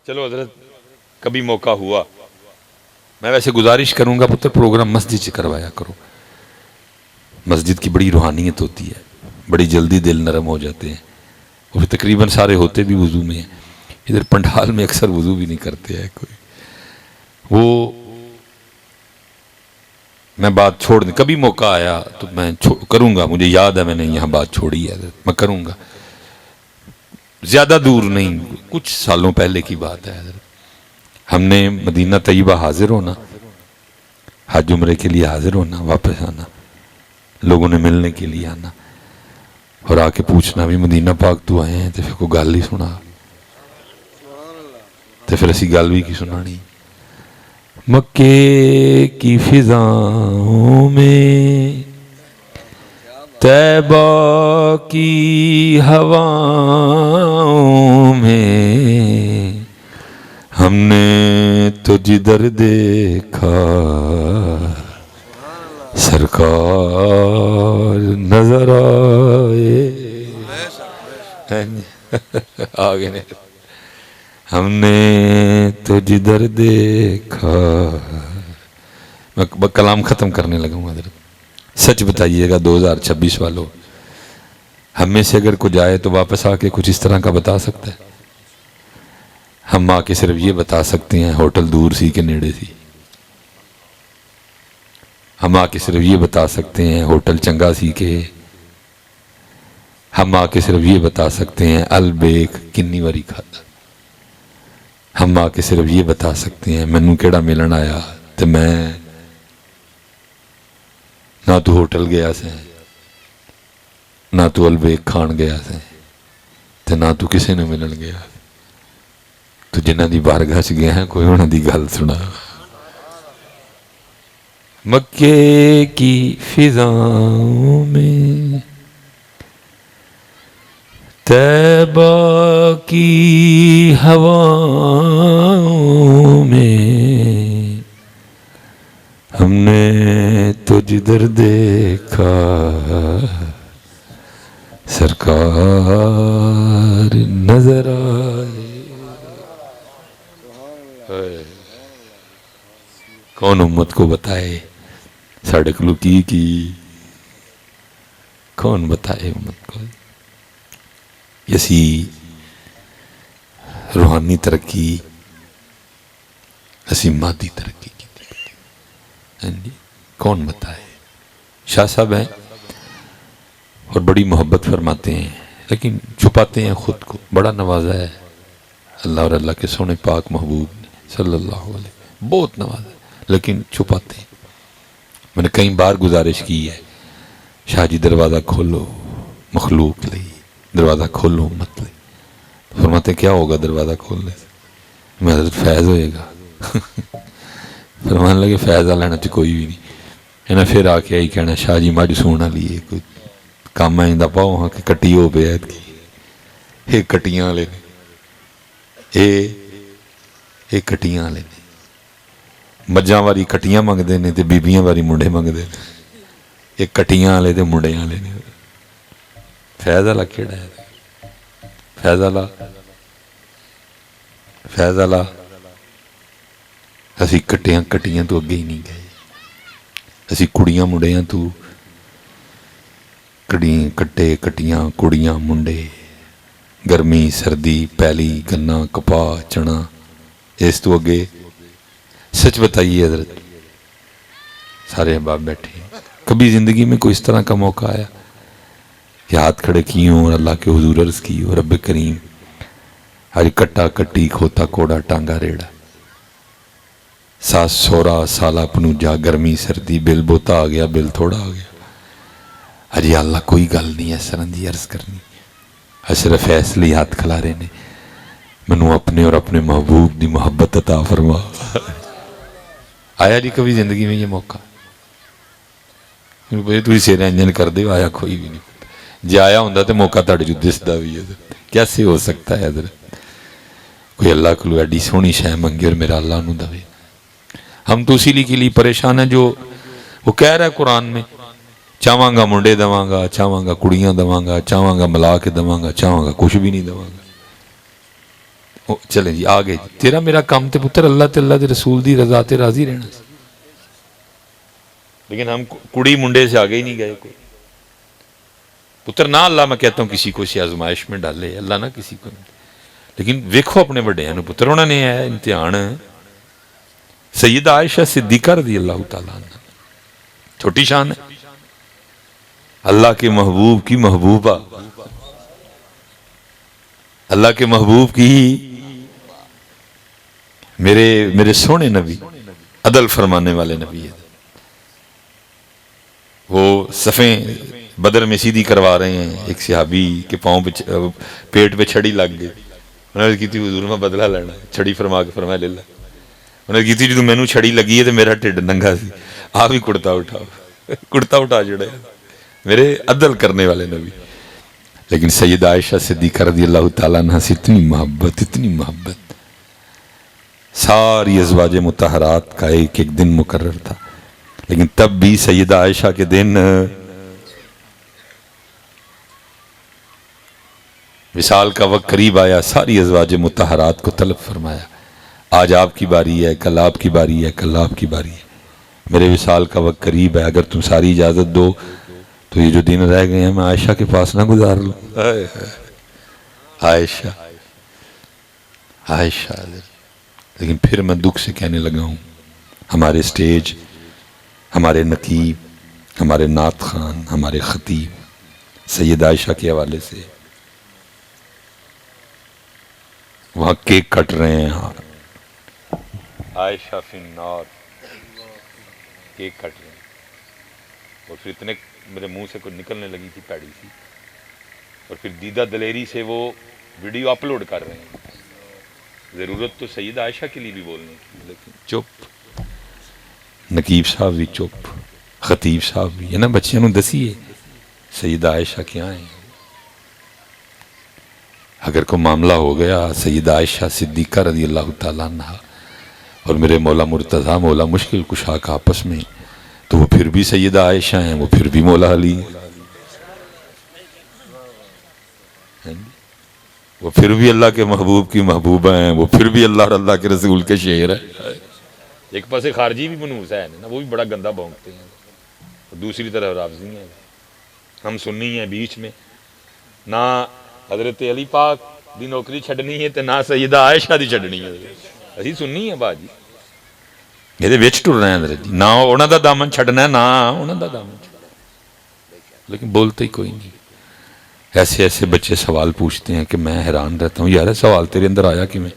چلو حضرت کبھی موقع ہوا میں ویسے گزارش کروں گا پتر پروگرام مسجد سے کروایا کرو. مسجد کی بڑی روحانیت ہوتی ہے, بڑی جلدی دل نرم ہو جاتے ہیں. اور تقریباً سارے ہوتے بھی وضو میں ہیں. ادھر پنڈال میں اکثر وضو بھی نہیں کرتے ہیں کوئی. وہ میں بات چھوڑ دیں, کبھی موقع آیا تو میں کروں گا. مجھے یاد ہے میں نے یہاں بات چھوڑی ہے, میں کروں گا. زیادہ دور نہیں, کچھ سالوں پہلے کی بات ہے. ہم نے مدینہ طیبہ حاضر ہونا, حج عمرے کے لیے حاضر ہونا, واپس آنا, لوگوں نے ملنے کے لیے آنا, اور آ کے پوچھنا بھی مدینہ پاک تو آئے ہیں, تو پھر کوئی گل ہی سنا, تو پھر اسی گل بھی کی سنانی. مکے کی فضاؤں میں طیبہ کی ہواؤں میں ہم نے تو جدھر دیکھا سرکار نظر آئے. آگے نہیں, ہم نے تو جدھر دیکھا. میں کلام ختم کرنے لگا ہوں حضرت. سچ بتائیے گا 2026 والوں, ہم میں سے اگر کوئی جائے تو واپس آ کے کچھ اس طرح کا بتا سکتا ہے؟ ہم آ کے صرف یہ بتا سکتے ہیں ہوٹل دور سی کہ نیڑے سی. ہم آ کے صرف یہ بتا سکتے ہیں ہوٹل چنگا سی کہ. ہم آ کے صرف یہ بتا سکتے ہیں البیک کنی واری کھاتا. ہم آ کے صرف یہ بتا سکتے ہیں مینوں کیڑا ملن آیا تو میں نہ تو ہوٹل گیا سے, نہ تو البیک کھان گیا سے, تو نہ تو کسی نے ملن گیا. تو جنہ دی بارگاہ چ گیا ہے کوئی انہاں دی گل سنا. مکے کی فضاؤں میں طیبہ کی ہواؤں میں ہم نے تو جدھر دیکھا سرکار نظر آئے. کون امت کو بتائے ساڑھے کلو کی کون بتائے امت کو. یسی روحانی ترقی اسی مادی ترقی کی کون بتائے. شاہ صاحب ہیں اور بڑی محبت فرماتے ہیں لیکن چھپاتے ہیں خود کو. بڑا نوازا ہے اللہ اور اللہ کے سونے پاک محبوب نے صلی اللہ علیہ وسلم, بہت نوازا ہے لیکن چھپاتے ہیں. میں نے کئی بار گزارش کی ہے شاہ جی دروازہ کھولو مخلوق لئی, دروازہ کھولو مت لئی. فرماتے کیا ہوگا دروازہ کھولنے سے؟ میں حضرت فیض ہوئے گا. فرمان لگے فیض لینا تو کوئی بھی نہیں. انہیں پھر آ کے آئی کہنا شاہ جی مجھ سونا لیے کوئی کام آئندہ پاؤ ہاں کہ کٹی ہو پہ ہے یہ کٹیاں لے یہ کٹیاں لے مجھاں واری کٹیاں منگتے ہیں تو بیبیاں واری منڈے منگتے ہیں. یہ کٹیاں والے تو منڈے والے نے. فیض والا کیڑا ہے؟ فیض والا اسی کٹیاں تو اگے ہی نہیں گئے. اسی کڑیاں منڈیاں تو کٹے کٹیاں کڑیاں منڈے گرمی سردی پیلی گنا کپاہ چنا اس تو اگے. سچ بتائیے حضرت سارے احباب بیٹھے ہیں, کبھی زندگی میں کوئی اس طرح کا موقع آیا کہ ہاتھ کھڑے کی ہوں اور اللہ کے حضور عرض کی ہو رب کریم آج کٹا کٹی کھوتا کوڑا ٹانگا ریڑا ساس سورا سالہ پنوجا گرمی سردی بل بوتا آ گیا بل تھوڑا آ گیا. اجی اللہ کوئی گل نہیں ہے سرن دی عرض کرنی. صرف ایسے ہاتھ کھلارے نے منوں اپنے اور اپنے محبوب دی محبت عطا فرما. آیا جی کبھی زندگی میں یہ موقع؟ تھی سیر انجن کر دے آیا کوئی بھی نہیں. جی آیا ہوں تو موقع تھوڑے جو دستا بھی ہے. کیسے ہو سکتا ہے حضرت کوئی اللہ کو ایڈی سونی شے منگی اور میرا اللہ نو دے. ہم تو اسی کے لیے پریشان ہیں جو وہ کہہ رہا ہے قرآن میں چاہواں گا منڈے دواں گا چاہواں گا کڑیاں دواں گا چاہواں گا ملا کے دواں گا چاہواں گا کچھ بھی نہیں دواں گا. چلیں جی آ گئے. تیرا میرا کام تے پتر اللہ تے اللہ دے رسول دی رضا تے راضی رہنا. لیکن ہم کڑی منڈے سے آگے ہی نہیں گئے. کوئی پتر نہ اللہ میں کہتا ہوں کسی کو اسی آزمائش میں ڈالے, اللہ نہ کسی کو. لیکن ویکھو اپنے بڑے نو پتر, انہوں نے ہے امتحان. سیدہ عائشہ صدیقہ رضی اللہ تعالیٰ عنہ, چھوٹی شان ہے, اللہ کے محبوب کی محبوبہ, اللہ کے محبوب کی میرے سونے نبی, عدل فرمانے والے نبی ہے. وہ صفیں بدر میں سیدھی کروا رہے ہیں, ایک صحابی کے پاؤں پہ پیٹ پہ چھڑی لگ گئی. انہوں نے کی تھی حضور میں بدلہ لینا, چھڑی فرما کے فرمایا لے لے. انہوں نے کی تھی جو مینوں چھڑی لگی ہے تو میرا ٹھڈ ننگا سی, آپ ہی کرتا اٹھاؤ, کرتا اٹھا جڑے میرے عدل کرنے والے نبی. لیکن سیدہ عائشہ صدیقہ رضی اللہ تعالیٰ عنہ سے اتنی محبت, اتنی محبت. ساری ازواج مطہرات کا ایک ایک دن مقرر تھا, لیکن تب بھی سیدہ عائشہ کے دن وصال کا وقت قریب آیا, ساری ازواج مطہرات کو طلب فرمایا, آج آپ کی باری ہے, کل آپ کی باری ہے, کل آپ کی باری ہے, میرے وصال کا وقت قریب ہے, اگر تم ساری اجازت دو تو یہ جو دن رہ گئے ہیں میں عائشہ کے پاس نہ گزار لوں. عائشہ عائشہ. لیکن پھر میں دکھ سے کہنے لگا ہوں, ہمارے سٹیج, ہمارے نقیب, ہمارے نعت خان, ہمارے خطیب سید عائشہ کے حوالے سے وہاں کیک کٹ رہے ہیں, عائشہ فی النار کیک کٹ رہے ہیں, اور پھر اتنے میرے منہ سے کوئی نکلنے لگی تھی پیڑی سی, اور پھر دیدہ دلیری سے وہ ویڈیو اپلوڈ کر رہے ہیں. ضرورت تو سیدہ عائشہ کے لیے بھی بولنے کی, لیکن چپ. نقیب صاحب بھی چپ, خطیب صاحب بھی ہے نا, بچیاں نو دسیے سیدہ عائشہ کیا ہیں. اگر کوئی معاملہ ہو گیا سیدہ عائشہ صدیقہ رضی اللہ تعالیٰ عنہ اور میرے مولا مرتضیٰ مولا مشکل کشا کا آپس میں, تو وہ پھر بھی سیدہ عائشہ ہیں, وہ پھر بھی مولا علی, وہ پھر بھی اللہ کے محبوب کی محبوبہ ہیں, وہ پھر بھی اللہ اور اللہ کے رسول کے شعر ہیں. ایک پاسے خارجی بھی منوس ہے نا, وہ بھی بڑا گندہ بھونکتے ہیں, اور دوسری طرف رافضی ہیں. ہم سنی ہیں بیچ میں, نہ حضرت علی پاک دی نوکری چھڈنی ہے تے نہ سیدہ عائشہ دی چھڈنی ہے. اسی سنی ہیں باجی, یہ وچ ٹر رہے ہیں حضرت جی, نہ انہاں دا دامن چھڈنا ہے نہ انہاں دا دامن چھڈنا, لیکن بولتے ہی کوئی نہیں. ایسے ایسے بچے سوال پوچھتے ہیں کہ میں حیران رہتا ہوں, یار سوال تیرے اندر آیا کہ میں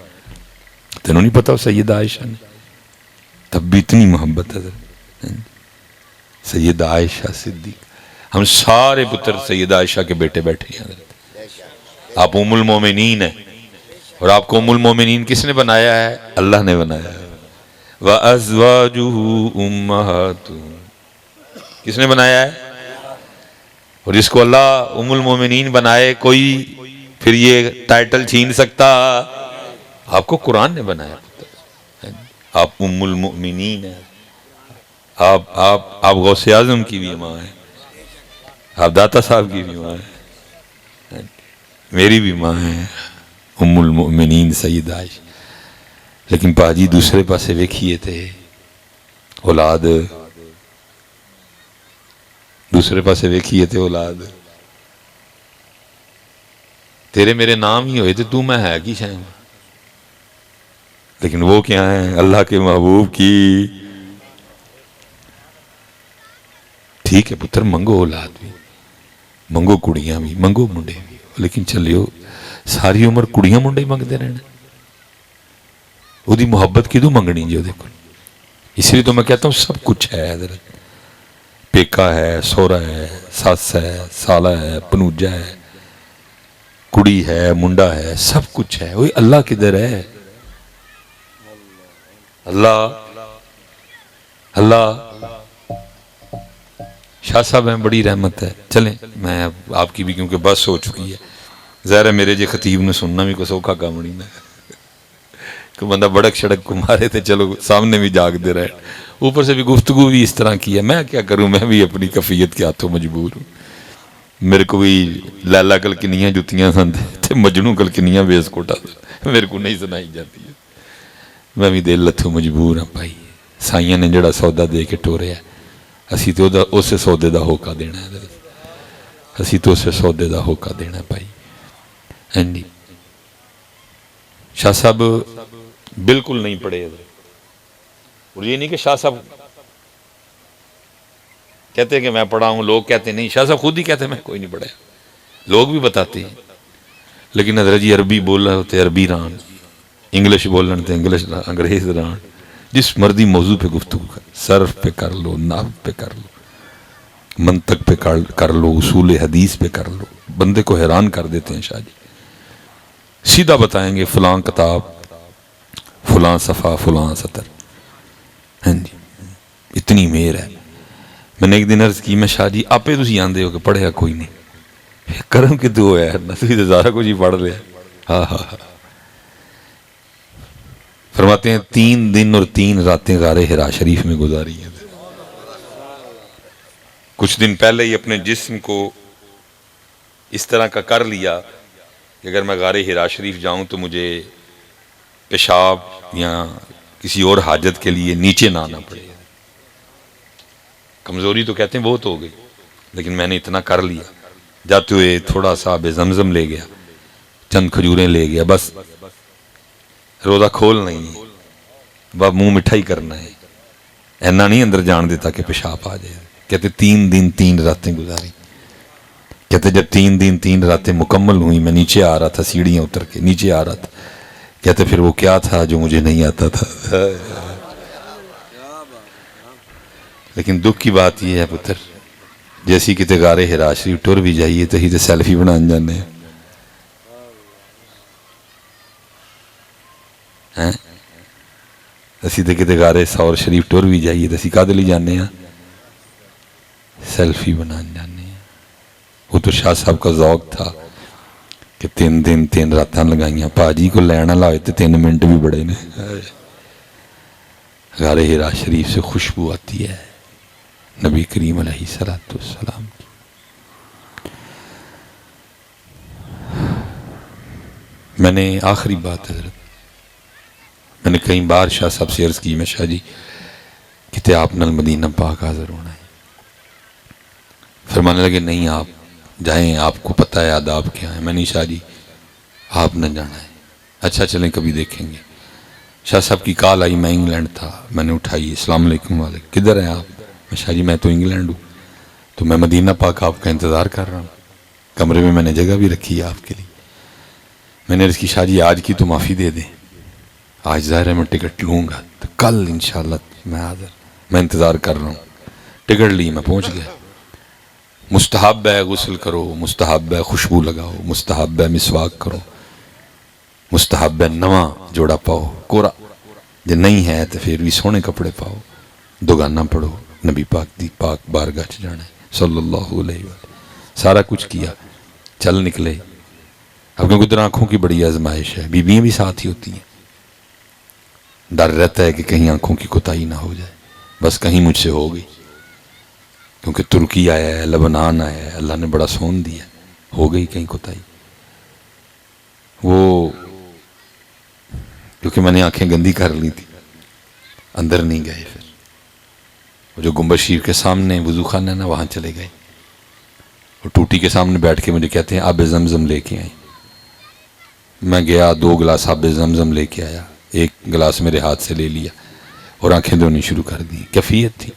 تینوں نہیں پتا سیدہ عائشہ نے, تب بھی اتنی محبت ہے. سیدہ عائشہ صدیق, ہم سارے پتر سیدہ عائشہ کے بیٹے بیٹھے ہیں. آپ ام المومنین ہیں, اور آپ کو ام المومنین کس نے بنایا ہے؟ اللہ نے بنایا ہے. وَأَزْوَاجُهُ أُمَّهَاتُهُ, کس نے بنایا ہے؟ اور جس کو اللہ ام المومنین بنائے کوئی پھر یہ ٹائٹل چھین سکتا؟ آپ کو قرآن نے بنایا, آپ ام المؤمنین ہیں, آپ غوث اعظم کی بھی ماں ہیں, آپ داتا صاحب کی بھی ماں ہیں, میری بھی ماں ہے ام المؤمنین سیدہ عائشہ. لیکن پاجی دوسرے پاسے ویکھیے تھے اولاد, دوسرے پاسے ویکھیے تھے اولاد. تیرے میرے نام ہی ہوئے تھے تو میں ہے کی شاید, لیکن وہ کیا ہیں؟ اللہ کے محبوب کی. ٹھیک ہے پتر, منگو اولاد بھی, منگو کڑیاں بھی, منگو منڈے بھی, لیکن چلیو ساری عمر کڑیاں منڈے منگتے رہنا, وہ دی محبت کدوں منگنی جی وہ. اس لیے تو میں کہتا ہوں سب کچھ ہے حضرت, پیکا ہے, سورا ہے, ساس ہے, سالہ ہے, پنوجا ہے, کڑی ہے, منڈا ہے, سب کچھ ہے. وہی اللہ کدھر ہے؟ اللہ اللہ شاہ صاحب ہیں, بڑی رحمت ہے. چلیں میں آپ کی بھی کیونکہ بس ہو چکی ہے, ظاہر ہے میرے جے خطیب نے سننا بھی کوئی سوکھا کام نہیں ہے. کہ بندہ بڑک شڑک کو مارے تھے, چلو سامنے بھی جاگ دے رہے, اوپر سے بھی گفتگو بھی اس طرح کی ہے. میں کیا کروں, میں بھی اپنی کفیت کے ہاتھوں مجبور ہوں. میرے کو بھی لیلا کل کنیاں جتیاں سن تے مجنوں کل کنیاں ویس کوٹا میرے کو نہیں سنائی جاتی ہے. میں بھی دل لتھوں مجبور ہاں بھائی. سائیاں نے جڑا سودا دے کے ٹوریا اسی تو اسے سودے دا ہوکا دینا ہے. اسی تو اسے سودے دا ہوکا دینا ہے بھائی. جی شاہ صاحب بالکل نہیں پڑھے. اور یہ نہیں کہ شاہ صاحب کہتے ہیں کہ میں پڑھا ہوں، لوگ کہتے ہیں نہیں. شاہ صاحب خود ہی کہتے ہیں میں کوئی نہیں پڑھا. لوگ بھی بتاتے ہیں. لیکن حضرت جی عربی بول رہے ہوتے عربی ران، انگلش بول رہے تھے انگلش ران، انگریز ران. جس مردی موضوع پہ گفتگو کر، صرف پہ کر لو، نحو پہ کر لو، منطق پہ کر لو، اصول حدیث پہ کر لو. بندے کو حیران کر دیتے ہیں شاہ جی. سیدھا بتائیں گے فلاں کتاب، فلاں صفحہ، فلاں سطر. ہاں جی اتنی مہر ہے. میں نے ایک دن عرض کی، میں شاہ جی آپے تسی آندے ہو کہ پڑھیا کوئی نہیں. کرم کہ تو ہے نہ تسی تو زیادہ کچھ ہی پڑھ لیا. ہاں ہاں ہاں. فرماتے ہیں 3 دن اور 3 راتیں غار حرا شریف میں گزاری ہیں. کچھ دن پہلے ہی اپنے جسم کو اس طرح کا کر لیا کہ اگر میں غار حرا شریف جاؤں تو مجھے پیشاب یا کسی اور حاجت کے لیے نیچے نہ آنا پڑے. کمزوری تو کہتے ہیں بہت ہو گئی، لیکن میں نے اتنا کر لیا. جاتے ہوئے تھوڑا سا آب زمزم لے گیا، چند کھجوریں لے گیا، بس روزہ کھول نہیں ہے، بس منہ مٹھائی کرنا ہے. اینا نہیں اندر جان دیتا کہ پیشاب آ جائے. کہتے 3 دن 3 راتیں گزاری. کہتے جب 3 دن 3 راتیں مکمل ہوئی، میں نیچے آ رہا تھا، سیڑھیاں اتر کے نیچے آ رہا تھا. کہتے پھر وہ کیا تھا جو مجھے نہیں آتا تھا. لیکن دکھ کی بات یہ ہے پتر، جیسی کتے غار حرا شریف ٹر بھی جائیے تو ہی تو سیلفی بنان جانے ہیں. اسی تو کتے غار ثور شریف ٹر بھی جائیے تو اسی کادلی جانے ہیں، سیلفی بنان جانے ہیں. وہ تو شاہ صاحب کا ذوق تھا کہ 3 دن 3 راتاں لگائیاں. پاجی کو لینا لائے تو 3 منٹ بھی بڑے نے. غار حرا شریف سے خوشبو آتی ہے نبی کریم علیہ السلام کی. میں نے آخری بات حضرت، میں نے کئی بار شاہ صاحب سے عرض کی، میں شاہ جی کتے آپ نل مدینہ پاک حاضر ہونا ہے. فرمانے لگے نہیں آپ جائیں، آپ کو پتہ ہے آداب کیا ہے. میں نہیں شاہ جی آپ نہ جانا ہے. اچھا چلیں کبھی دیکھیں گے. شاہ صاحب کی کال آئی، میں انگلینڈ تھا. میں نے اٹھائی، السلام علیکم. وعلیکم. کدھر ہیں آپ؟ میں شاہ جی میں تو انگلینڈ ہوں، تو میں مدینہ پاک آپ کا انتظار کر رہا ہوں. کمرے میں نے جگہ بھی رکھی ہے آپ کے لیے. میں نے عرض کی شاہ جی آج کی تو معافی دے دیں، آج ظاہر ہے میں ٹکٹ لوں گا تو کل انشاءاللہ میں حاضر، میں انتظار کر رہا ہوں. ٹکٹ لی، میں پہنچ گیا. مستحب ہے غسل کرو، مستحب ہے خوشبو لگاؤ، مستحب ہے مسواک کرو، مستحب ہے نواں جوڑا پاؤ کورا، جو نہیں ہے تو پھر بھی سونے کپڑے پاؤ، دوگانا پڑھو، نبی پاک دی پاک بارگاہ چ جانا ہے صلی اللہ علیہ وسلم. سارا کچھ کیا، چل نکلے. اب کیونکہ ادھر آنکھوں کی بڑی آزمائش ہے، بیویاں بھی ساتھ ہی ہوتی ہیں. ڈر رہتا ہے کہ کہیں آنکھوں کی کوتاہی نہ ہو جائے. بس کہیں مجھ سے ہو گئی، کیونکہ ترکی آیا ہے، لبنان آیا ہے، اللہ نے بڑا سون دیا، ہو گئی کہیں کوتاہی. وہ کیونکہ میں نے آنکھیں گندی کر لی تھی، اندر نہیں گئے. پھر وہ جو گنبد شریف کے سامنے وضو خانہ ہے نا، وہاں چلے گئے. وہ ٹوٹی کے سامنے بیٹھ کے مجھے کہتے ہیں آب زمزم لے کے آئیں. میں گیا، 2 گلاس آب زمزم لے کے آیا. ایک گلاس میرے ہاتھ سے لے لیا اور آنکھیں دھونی شروع کر دی. کیفیت تھی.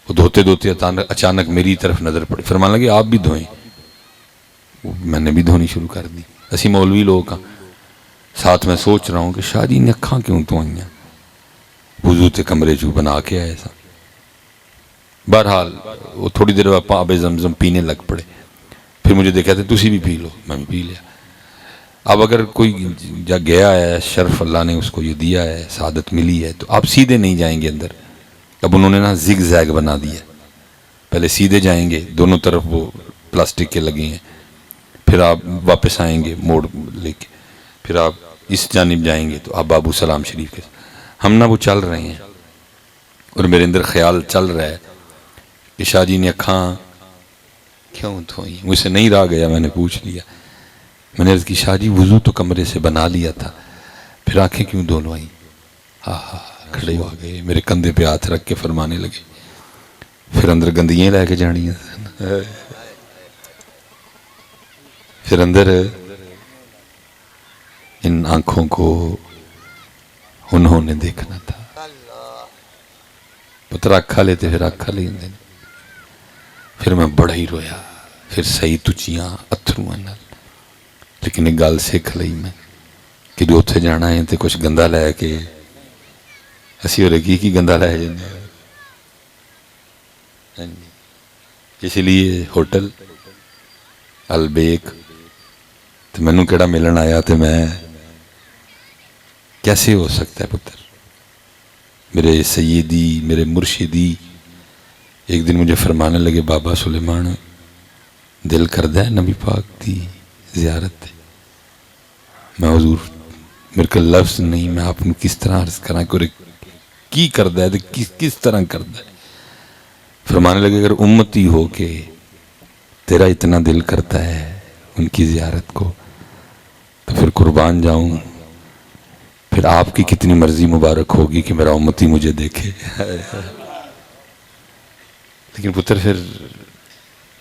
وہ دھوتے دھوتے اچانک میری طرف نظر پڑی. فرمانے لگے آپ بھی دھوئیں. میں نے بھی دھونی شروع کر دی. اسی مولوی لوگ کا ساتھ میں سوچ رہا ہوں کہ شاہ جی نے اکھاں کیوں تو آئیاں، وضو تے کمرے چوں بنا کے آئے سا. بہرحال وہ تھوڑی دیر بعد آب زمزم پینے لگ پڑے. پھر مجھے دیکھا تھا تسی بھی پی لو، میں بھی پی لیا. اب اگر کوئی جا گیا ہے، شرف اللہ نے اس کو یہ دیا ہے، سعادت ملی ہے، تو آپ سیدھے نہیں جائیں گے اندر. اب انہوں نے نا زگ زیگ بنا دیا. پہلے سیدھے جائیں گے، دونوں طرف وہ پلاسٹک کے لگے ہیں. پھر آپ واپس آئیں گے موڑ لے کے، پھر آپ اس جانب جائیں گے تو آپ بابو سلام شریف کے. ہم نا وہ چل رہے ہیں اور میرے اندر خیال چل رہا ہے کہ شاہ جی نے اکھاں کیوں دھوئی؟ مجھ سے نہیں رہا گیا، میں نے پوچھ لیا. میں نے عرض کی شاہ جی وضو تو کمرے سے بنا لیا تھا، پھر آنکھیں کیوں دھلوائیں؟ ہاں ہاں کھڑے ہو گئے، میرے کندھے پہ ہاتھ رکھ کے فرمانے لگے پھر اندر گندیاں لے کے جانی ہیں، پھر اندر ان آنکھوں کو انہوں نے دیکھنا تھا. پتر اکھا لیتے پھر اکھا لے دیں. پھر میں بڑا ہی رویا، پھر صحیح تچیاں اتھروں نال. لیکن ایک گل سکھ لئی میں کہ جو اتھے جانا ہے تے کچھ گندا لے کے اسی ہو رہی کی گندا لے جانے. اس لیے ہوٹل البیک تو مینوں کیڑا ملن آیا تو میں کیسے ہو سکتا ہے پتر؟ میرے سیدی میرے مرشدی ایک دن مجھے فرمانے لگے بابا سلیمان دل کردہ ہے نبی پاک دی زیارت. میں حضور میرے کو لفظ نہیں، میں آپ نے کس طرح عرض کرا کہ کی کردہ ہے کس طرح کردہ ہے. فرمانے لگے اگر امتی ہو کے تیرا اتنا دل کرتا ہے ان کی زیارت کو تو پھر قربان جاؤں، پھر آپ کی کتنی مرضی مبارک ہوگی کہ میرا امتی مجھے دیکھے. لیکن پتر پھر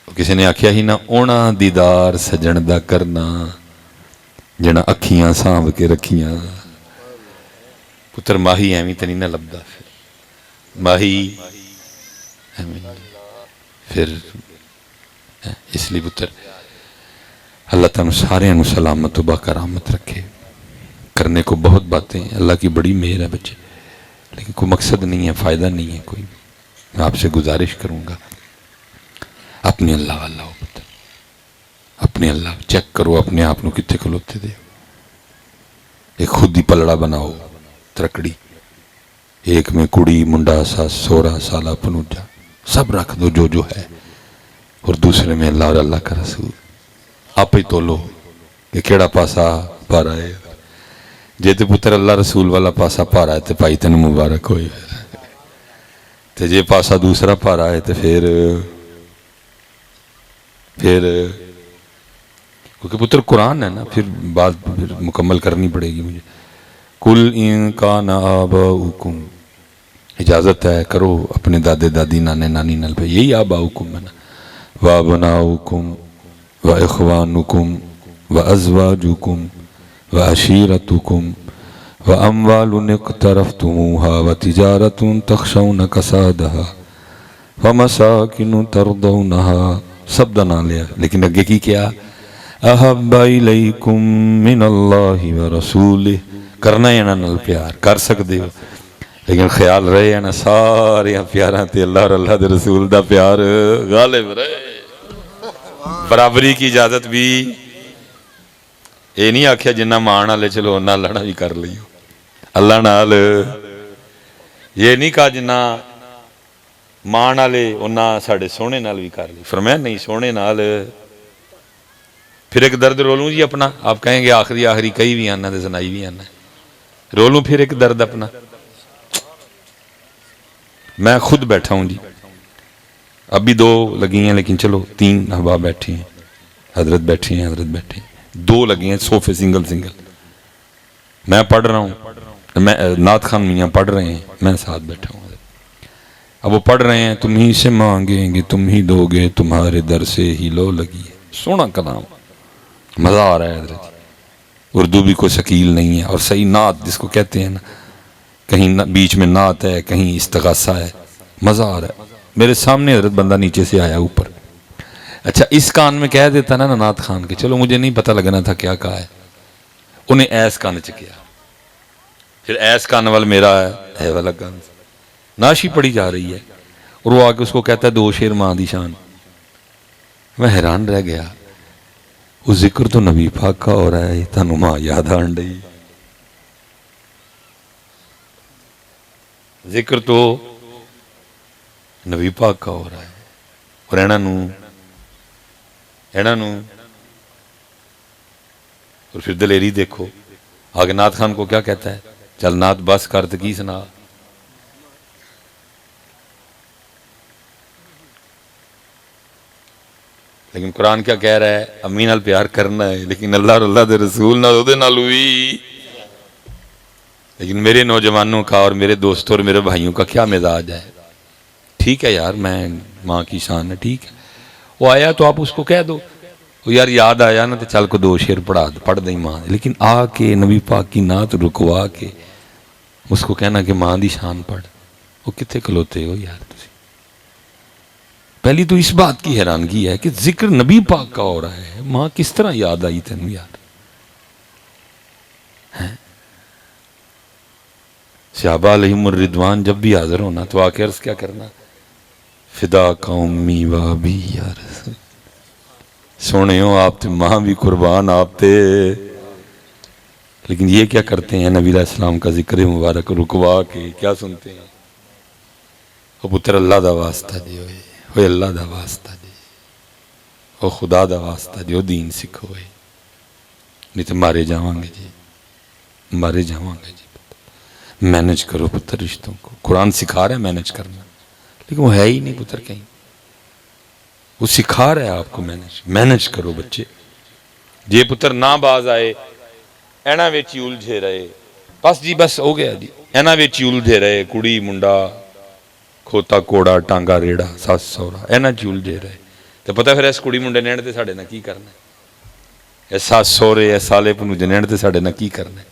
کسی نے آکھیا ہی نہ اونا دیدار سجن دا کرنا جنا اکھیاں سانب کے رکھیاں. پتر ماہی ایویں تے نہیں نہ لبدا، پھر ماہی پھر اس لیے پتر اللہ تعالیٰ سارے انہوں سلامت و باکرامت رکھے. کرنے کو بہت باتیں ہیں، اللہ کی بڑی مہر ہے بچے، لیکن کوئی مقصد نہیں ہے، فائدہ نہیں ہے کوئی. میں آپ سے گزارش کروں گا اپنے اللہ والا ہو پتر، اپنے اللہ چیک کرو اپنے آپ کتنے کھلوتے دے. ایک خود ہی پلڑا بناؤ ترکڑی، ایک میں کڑی منڈا سا 16 سالہ پنوجا سب رکھ دو جو ہے، اور دوسرے میں اللہ اور اللہ کا رسول. آپ ہی تولو کہ کیڑا پاسا پارا ہے. جے تے پتر اللہ رسول والا پاسا پارا ہے تے پائی تین مبارک ہوئے، تے جے پاسا دوسرا پارا ہے تے پھر کیونکہ پتر قرآن ہے نا، پھر بات پھر مکمل کرنی پڑے گی مجھے. کل ان کان آباؤکم، اجازت ہے کرو اپنے دادے دادی نانے نانی نال پہ، یہی آباؤکم ہے نا. وابناؤکم واخوانکم وازواجکم وعشیرتکم واموال اقترفتموها وتجارت تخشون کسادها ومساکن ترضونها. سب دا نام لیا، لیکن اگے کی کیا؟ احب الیکم من اللہ ورسولہ. کرنا ہے نا نال پیار کر سکتے ہو، لیکن خیال رہے نا سارے پیاراں تے اللہ اور اللہ دے رسول دا پیار غالب رہے. برابری کی اجازت بھی یہ نہیں آکھیا جنہ مان والے چلو انہاں لڑا بھی کر لیو اللہ نال. یہ نہیں کہا جنہ مان والے انہاں ساڑھے سونے نال بھی کر لی. فرمایا نہیں، سونے نال. پھر ایک درد رولوں جی اپنا، آپ کہیں گے آخری کئی بھی آنا دے سنائی بھی آنا، رولوں پھر ایک درد اپنا. میں خود بیٹھا ہوں جی، ابھی 2 لگی ہیں لیکن چلو 3 احباب بیٹھے ہیں، حضرت بیٹھے ہیں 2 لگے ہیں صوفے سنگل. میں پڑھ رہا ہوں، میں نعت خان میاں پڑھ رہے ہیں، میں ساتھ بیٹھا ہوں. اب وہ پڑھ رہے ہیں تم ہی سے مانگیں گے تم ہی دو گے تمہارے در سے ہی لو لگی ہے. سونا کلام، مزہ آ رہا ہے حضرت. اردو بھی کوئی شکیل نہیں ہے، اور صحیح نعت جس کو کہتے ہیں نا، کہیں بیچ میں نعت ہے کہیں استغاثہ ہے، مزہ آ رہا ہے. میرے سامنے حضرت بندہ نیچے سے آیا اوپر. اچھا اس کان میں کہہ دیتا نا نعت خان کے، چلو مجھے نہیں پتہ لگنا تھا کیا کہا ہے. انہیں ایس کان چکیا، پھر ایس کان وال میرا ہے والا کان، ناشی پڑی جا رہی ہے، اور وہ آگے اس کو کہتا ہے 2 شیر ماں دی شان. میں حیران رہ گیا، وہ ذکر تو نبی پاک کا ہو رہا ہے، تانوں ماں یاد آن ڈئی. ذکر تو نبی پاک کا ہو رہا ہے، اور اور پھر دلیری دیکھو. آگے نعت خان کو کیا کہتا ہے، چل نعت بس کر تو کی سنا. لیکن قرآن کیا کہہ رہا ہے؟ امی نال پیار کرنا ہے لیکن اللہ اور اللہ دے رسول نال او دے نال ہوئی. لیکن میرے نوجوانوں کا اور میرے دوستوں اور میرے بھائیوں کا کیا مزاج ہے؟ ٹھیک ہے یار میں ماں کی شان ہے ٹھیک ہے، وہ آیا تو آپ اس کو کہہ دو وہ یار یاد آیا نا تو چل کو 2 شعر پڑھ دیں ماں، لیکن آ کے نبی پاک کی نعت رکوا کے اس کو کہنا کہ ماں دی شان پڑھ، وہ کتنے کھلوتے ہو یار تسی. پہلی تو اس بات کی حیرانگی ہے کہ ذکر نبی پاک کا ہو رہا ہے، ماں کس طرح یاد آئی تینوں یار. صحابہ علیہم الرضوان جب بھی حاضر ہونا تو آکے عرض کیا کرنا؟ فدا کا امی و ابی یا رسول، سونے ہو آپ تے ماں بھی قربان آپ تے. لیکن یہ کیا کرتے ہیں؟ نبی علیہ السلام کا ذکر مبارک رکوا کے کیا سنتے ہیں؟ او پتر اللہ دا واسطہ دے ہوئے اللہ دا واسطہ دے او خدا دا واسطہ دے او دین سکھو ہوئے نہیں تو مارے جاواں گے جی، مارے جاواں گے جی. مینج کرو پتر رشتوں کو، قرآن سکھا رہا ہے مینج کرنا، لیکن وہ ہے ہی نہیں پتر کہیں. وہ سکھا رہا ہے آپ کو مینج کرو بچے. جی پتر نہ باز آئے اینا ویچی الجھے رہے، بس جی بس ہو گیا جی، اینا ویچی الجھے رہے، کڑی منڈا کھوتا کوڑا ٹانگا ریڑا ساس سورا اینا چی الجھے رہے. تو پتہ پھر اس کڑی منڈے نیڑ تے ساڑے نہ کی کرنا ہے، اس ساس سورے اس سالے پنو جنیڑ تے ساڑے نہ کی کرنا ہے.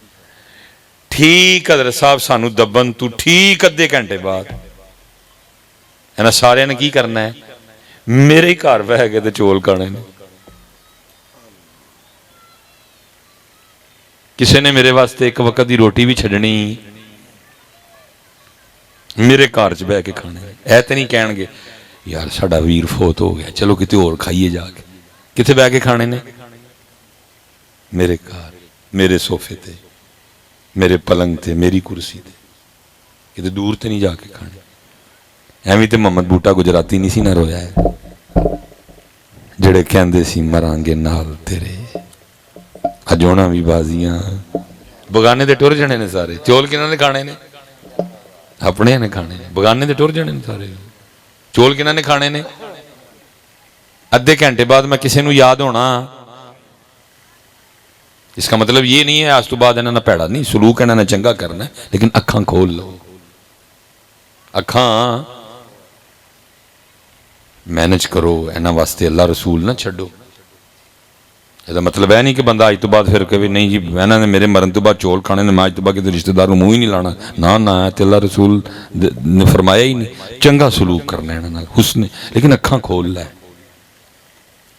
ٹھیک حضرت صاحب سانو دبن تو ٹھیک ادھے گھنٹے بعد اینا سارے نے کی کرنا ہے؟ میرے ہی گھر بہ گئے تے چول کھانے نے. کسی نے میرے واسطے ایک وقت دی روٹی بھی چھڑنی میرے گھر چ بہ کے کھانے. اے تے نہیں کہن گے یار ساڈا ویر فوت ہو گیا چلو کتے اور کھائیے جا کے. کتے بہ کے کھانے نے؟ میرے گھر، میرے صوفے تے، میرے پلنگ تے، میری کرسی تے، کتے دور تے نہیں جا کے کھانے. ایویں تے محمد بوٹا گجراتی نہیں سی نہ رویا ہے جڑے کہندے سی مرانگے نال تیرے اجونا بھی بازیاں. بگانے دے ٹر جنے نے سارے. چول کنہاں نے کھانے نے؟ اپنے نے کھانے نے. بگانے دے ٹر جنے نے سارے. چول کنہاں نے کھانے نے؟ ادھے گھنٹے بعد میں کسی نو یاد ہونا. اس کا مطلب یہ نہیں ہے آج تو بعد انہاں نے پیڑا نہیں سلوک انہاں نے چنگا کرنا ہے، لیکن اکھاں کھول لو، اکھاں مینج کرو. انہاں واسطے اللہ رسول نہ چھڈو. یہ مطلب ہے نہیں کہ بندہ آج تو بعد پھر کہ نہیں جی انہاں نے میرے مرن تو بعد چول کھانے نے، میں آج تو بعد کسی رشتہ دار کو منہ ہی نہیں لانا. نہ تے اللہ رسول نے فرمایا ہی نہیں. چنگا سلوک کرنا ہے انہاں حسن، لیکن اکھاں کھول لے.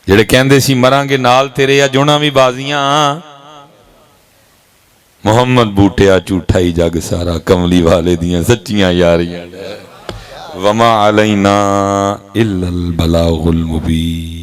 جڑے کہندے سی مراں گے نال تیرے یا جونا بھی بازیاں، محمد بوٹیا جھوٹا ہی جگ سارا کملی والے دیاں سچیاں یاریاں وما علینا الا البلاغ المبین.